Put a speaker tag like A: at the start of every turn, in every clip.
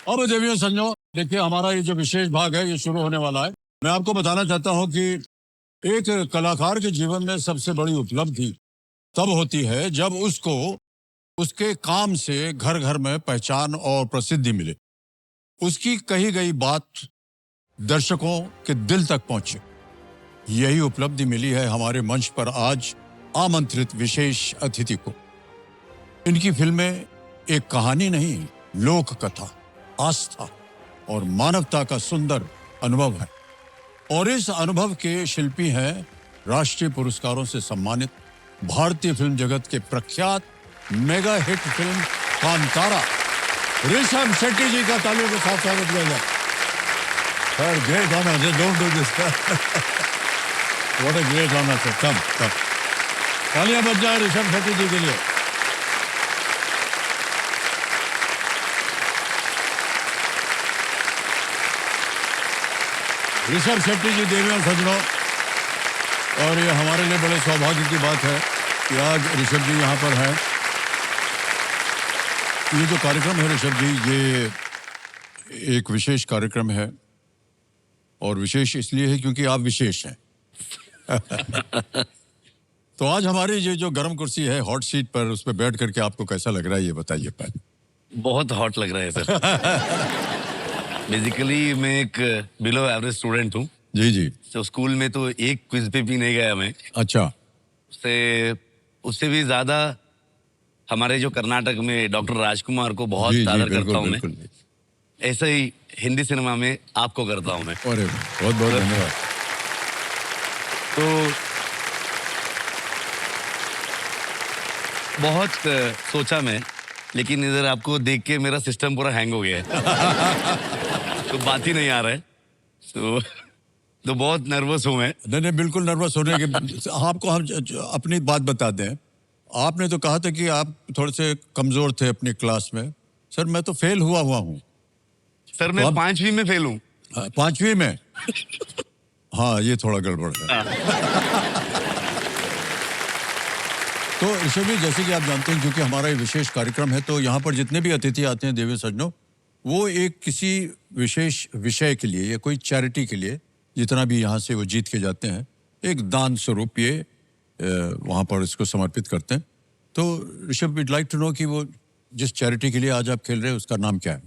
A: अब देवियों संजो, देखिए हमारा ये जो विशेष भाग है ये शुरू होने वाला है। मैं आपको बताना चाहता हूँ कि एक कलाकार के जीवन में सबसे बड़ी उपलब्धि तब होती है जब उसको उसके काम से घर घर में पहचान और प्रसिद्धि मिले, उसकी कही गई बात दर्शकों के दिल तक पहुंचे। यही उपलब्धि मिली है हमारे मंच पर आज आमंत्रित विशेष अतिथि को। इनकी फिल्में एक कहानी नहीं, लोक कथा, आस्था और मानवता का सुंदर अनुभव है। और इस अनुभव के शिल्पी हैं राष्ट्रीय पुरस्कारों से सम्मानित भारतीय फिल्म जगत के प्रख्यात mega hit film Kantara Rishab Shetty ji का तालियों के साथ स्वागत किया जाए। Sir, great honour, don't do this. What a great honour sir, कम तालियां बज जाए ऋषभ शेट्टी जी के लिए। ऋषभ शेट्टी जी, देवियों सज्जनों, और ये हमारे लिए बड़े सौभाग्य की बात है कि आज ऋषभ जी यहाँ पर हैं। ये जो कार्यक्रम है ऋषभ जी, ये एक विशेष कार्यक्रम है और विशेष इसलिए है क्योंकि आप विशेष हैं। तो आज हमारी ये जो गर्म कुर्सी है हॉट सीट पर, उस पर बैठ करके आपको कैसा लग रहा है ये बताइए पहले।
B: बहुत हॉट लग रहा है सर। बेसिकली मैं एक बिलो एवरेज स्टूडेंट हूँ।
A: जी जी।
B: तो स्कूल में तो एक क्विज पे भी नहीं गया मैं।
A: अच्छा।
B: उससे भी ज्यादा हमारे जो कर्नाटक में डॉक्टर राजकुमार को बहुत आदर करता हूँ मैं। ऐसा ही हिंदी सिनेमा में आपको करता हूँ मैं।
A: अरे बहुत बहुत धन्यवाद।
B: तो बहुत सोचा मैं, लेकिन इधर आपको देख के मेरा सिस्टम पूरा हैंग हो गया है। तो बात ही नहीं आ रहा है। तो बहुत नर्वस हूँ मैं।
A: नहीं, बिल्कुल नर्वस होने के आपको हम अपनी बात बताते हैं। आपने तो कहा था कि आप थोड़े से कमजोर थे अपनी क्लास में। सर, मैं तो फेल हुआ हूँ।
B: सर, मैं 5वीं में फेल हूँ।
A: 5वीं में? हाँ, ये थोड़ा गड़बड़ है। तो ऋषभ जी, जैसे कि आप जानते हैं, क्योंकि हमारा ये विशेष कार्यक्रम है, तो यहाँ पर जितने भी अतिथि आते हैं देवी सज्जनों, वो एक किसी विशेष विषय के लिए या कोई चैरिटी के लिए, जितना भी यहाँ से वो जीत के जाते हैं, एक दान स्वरूप ये वहाँ पर इसको समर्पित करते हैं। तो Rishabh, we'd like to know कि वो जिस चैरिटी के लिए आज आप खेल रहे हैं उसका नाम क्या है?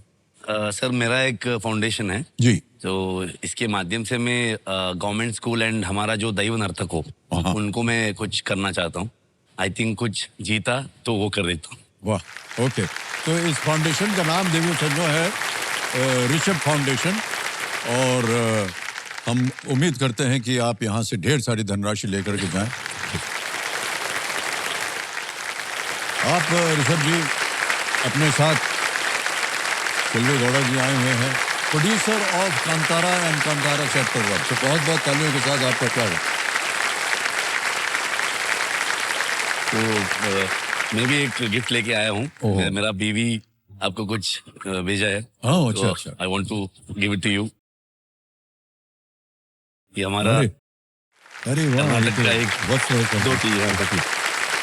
B: सर, मेरा एक फाउंडेशन है
A: जी।
B: तो इसके माध्यम से मैं गवर्नमेंट स्कूल एंड हमारा जो दैव नर्तक हो उनको मैं कुछ करना चाहता हूँ। आई थिंक कुछ जीता तो वो कर देता हूँ।
A: वाह, ओके। तो इस फाउंडेशन का नाम देवी सज्जनों है ऋषभ फाउंडेशन, और हम उम्मीद करते हैं कि आप यहाँ से ढेर सारी धनराशि लेकर के जाएं। आप ऋषभ जी अपने साथ कुलवे गौड़ा जी आए हुए हैं, producer of Kantara and Kantara chapter 1। तो बहुत बहुत तालियों के साथ आपका स्वागत।
B: तो मैं भी एक गिफ्ट लेके आया हूँ। मेरा बीवी आपको कुछ भेजा है।
A: अच्छा।
B: I want to give it to you. ये हमारा
A: अरे वाह,
B: कर्नाटक का एक
A: दो चीज है।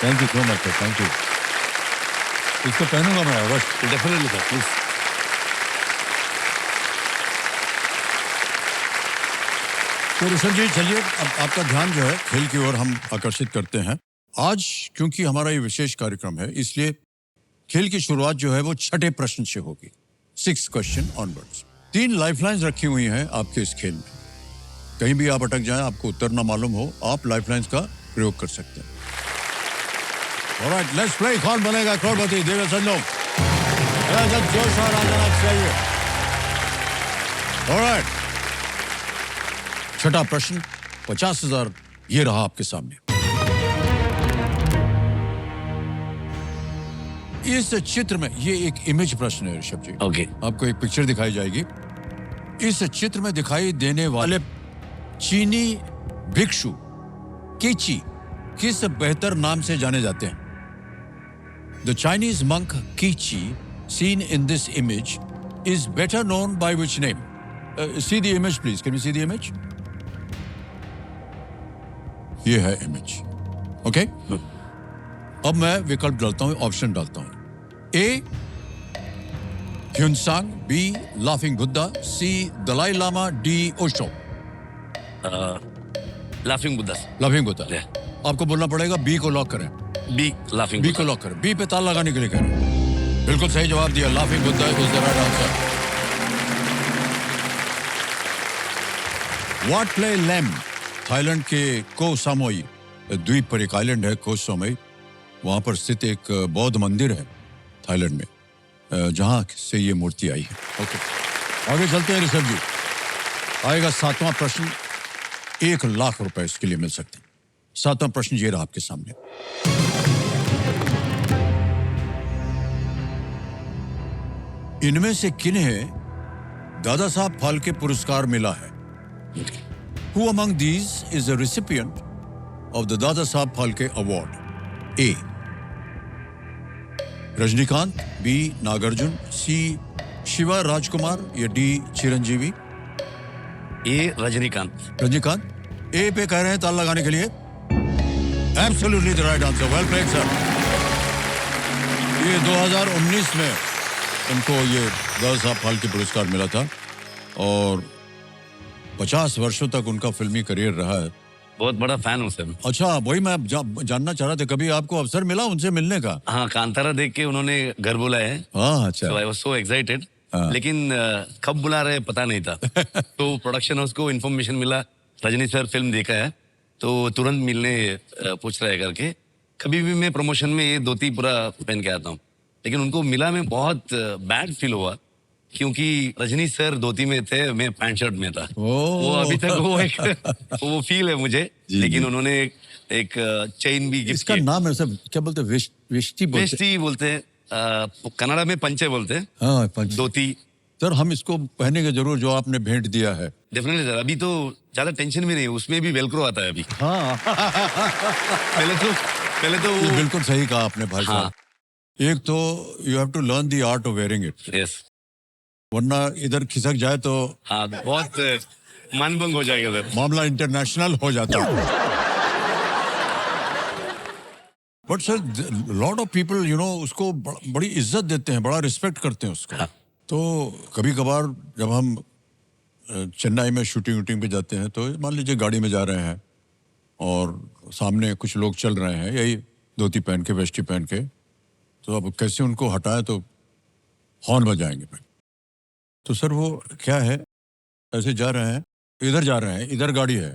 A: Thank you so much sir, thank you. इसको पहनूंगा मैं अवश्य।
B: Definitely sir, please.
A: तो ऋषभ जी, चलिए अब आपका ध्यान जो है खेल की ओर हम आकर्षित करते हैं। आज क्योंकि हमारा ये विशेष कार्यक्रम है, इसलिए खेल की शुरुआत जो है वो 6ठे प्रश्न से होगी। 6 क्वेश्चन ऑनवर्ड्स। 3 लाइफलाइंस रखी हुई हैं आपके इस खेल में। कहीं भी आप अटक जाएं, आपको उत्तर ना मालूम हो, आप लाइफलाइंस का प्रयोग कर सकते हैं। Alright, let's play. कौन बनेगा करोड़पति? देवी सज्जनों, जोश और आना चाहिए। ऑलराइट, 6ठा प्रश्न, 50,000 ये रहा आपके सामने। इस चित्र में, ये एक इमेज प्रश्न है ऋषभ जी।
B: ओके।
A: आपको एक पिक्चर दिखाई जाएगी। इस चित्र में दिखाई देने वाले चीनी भिक्षु कीची किस बेहतर नाम से जाने जाते हैं? The Chinese monk Kichi seen in this image is better known by which name? See the image please. Can you see the image? ये है इमेज। ओके, अब मैं विकल्प डालता हूं, ऑप्शन डालता हूं। ए Hyun-sang, B. Laughing Buddha, C. Dalai Lama, D. Osho.
B: Laughing Buddha
A: Laughing Buddha.
B: Yeah.
A: आपको बोलना पड़ेगा बी को लॉक करें.
B: बी लाफिंग
A: बी को लॉक करें. बी पे ताल लगाने के लिए करें. बिल्कुल सही जवाब दिया. Laughing Buddha is the right answer. Wat Play Lem, Thailand के को सामोई द्वीप पर एक आइलैंड है को सामोई. वहां पर स्थित एक बौद्ध मंदिर है थाईलैंड में, जहां से ये मूर्ति आई है. ओके, आगे चलते हैं ऋषभ जी. आएगा 7वां प्रश्न. 1 लाख रुपए इसके लिए मिल सकते हैं. 7वां प्रश्न ये रहा आपके सामने. इनमें से किन्हें दादा साहब फाल्के पुरस्कार मिला है? Who among these is a recipient of the Dada Saheb Phalke Award? A. Rajinikanth, B. Nagarjuna, C. Shiva राजकुमार या D. Chiranjeevi.
B: A Rajinikanth.
A: Rajinikanth A पे कह रहे हैं ताल लगाने के लिए. Absolutely the right answer. Well played, sir. ये 2019 में उनको ये दादा साहब फाल्के पुरस्कार मिला था और 50 वर्षों तक उनका फिल्मी करियर रहा है.
B: बहुत बड़ा फैन हूँ सर.
A: अच्छा, वही मैं जानना चाह रहा था, कभी आपको अवसर मिला उनसे मिलने का?
B: हाँ, कांतारा देख के उन्होंने घर बुलाया है.
A: हाँ, अच्छा.
B: I was so excited.
A: हाँ.
B: लेकिन कब बुला रहे पता नहीं था. तो प्रोडक्शन हाउस को इन्फॉर्मेशन मिला रजनी सर फिल्म देखा है तो तुरंत मिलने पूछ रहा है करके. कभी भी मैं प्रमोशन में ये धोती पूरा पहन के आता हूँ, लेकिन उनको मिला में बहुत बैड फील हुआ क्योंकि रजनी सर धोती में थे, मैं पैंट शर्ट में था. वो अभी तक वो एक वो फील है मुझे. लेकिन उन्होंने एक चेन भी गिफ्ट
A: इसका नाम है सब क्या बोलते हैं?
B: वेष्टी बोलते हैं. कन्नड़ा में पंचे बोलते हैं.
A: हाँ, पंच.
B: धोती.
A: सर हम इसको पहनेंगे जरूर जो आपने भेंट दिया है.
B: Definitely sir. अभी तो ज्यादा टेंशन भी नहीं, उसमें भी वेलक्रो आता है अभी.
A: हाँ.
B: पहले तो
A: ये बिल्कुल सही कहा आपने भाई साहब.
B: हाँ.
A: एक तो you have to learn the art of wearing it,
B: yes.
A: वरना इधर खिसक जाए तो
B: हाँ, बहुत मन भंग हो जाएगा सर.
A: मामला इंटरनेशनल हो जाता है. But sir lot of people उसको बड़ी इज्जत देते हैं, बड़ा रिस्पेक्ट करते हैं उसको.
B: हाँ.
A: तो कभी कभार जब हम चेन्नई में शूटिंग पे जाते हैं तो मान लीजिए गाड़ी में जा रहे हैं और सामने कुछ लोग चल रहे हैं यही धोती पहन के, वेस्टी पहन के, तो अब कैसे उनको हटाए तो हॉर्न बजाएंगे भाई. तो सर वो क्या है, ऐसे जा रहे हैं, इधर जा रहे हैं, इधर गाड़ी है,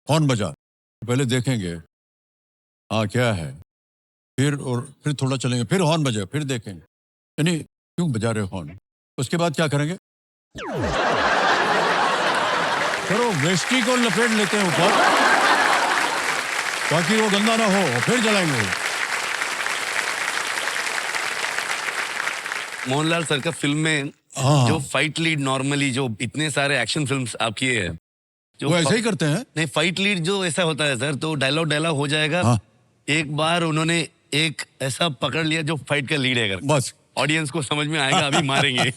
A: हॉर्न बजा. पहले देखेंगे हाँ क्या है, फिर थोड़ा चलेंगे, फिर हॉर्न बजा, फिर देखेंगे यानी क्यों बजा रहे हो हॉर्न. उसके बाद क्या करेंगे? सर वो वेस्टी को लपेट लेते हैं ऊपर ताकि वो गंदा ना हो, फिर जलाएंगे.
B: मोहनलाल सर का फिल्म में जो फाइट लीड नॉर्मली जो इतने सारे एक्शन फिल्म्स आप किए हैं,
A: वो ऐसे ही करते हैं.
B: नहीं, फाइट लीड जो ऐसा होता है सर, तो डायलॉग हो जाएगा.
A: हाँ.
B: एक बार उन्होंने एक ऐसा पकड़ लिया जो फाइट का लीड है,
A: बस
B: ऑडियंस को समझ में आएगा अभी मारेंगे.